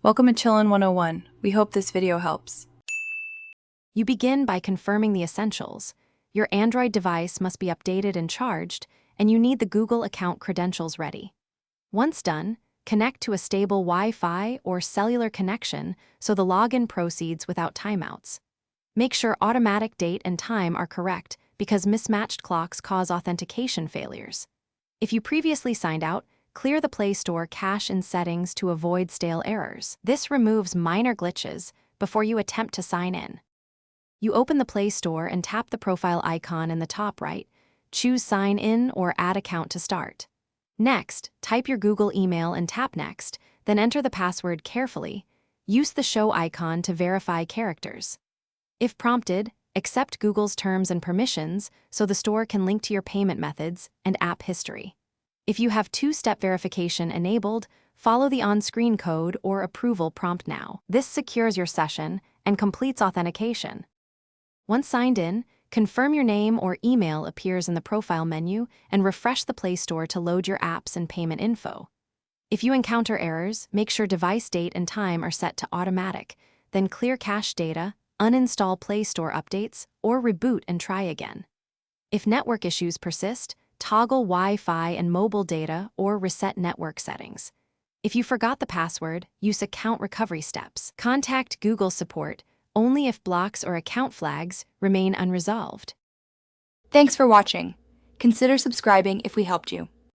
Welcome to Chillin' 101. We hope this video helps. You begin by confirming the essentials. Your Android device must be updated and charged, and you need the Google account credentials ready. Once done, connect to a stable Wi-Fi or cellular connection so the login proceeds without timeouts. Make sure automatic date and time are correct because mismatched clocks cause authentication failures. If you previously signed out, clear the Play Store cache in settings to avoid stale errors. This removes minor glitches before you attempt to sign in. You open the Play Store and tap the profile icon in the top right. Choose Sign In or Add Account to start. Next, type your Google email and tap Next, then enter the password carefully. Use the show icon to verify characters. If prompted, accept Google's terms and permissions so the store can link to your payment methods and app history. If you have two-step verification enabled, follow the on-screen code or approval prompt now. This secures your session and completes authentication. Once signed in, confirm your name or email appears in the profile menu and refresh the Play Store to load your apps and payment info. If you encounter errors, make sure device date and time are set to automatic, then clear cache data, uninstall Play Store updates, or reboot and try again. If network issues persist, toggle Wi-Fi and mobile data or reset network settings. If you forgot the password, use account recovery steps. Contact Google support only if blocks or account flags remain unresolved. Thanks for watching. Consider subscribing if we helped you.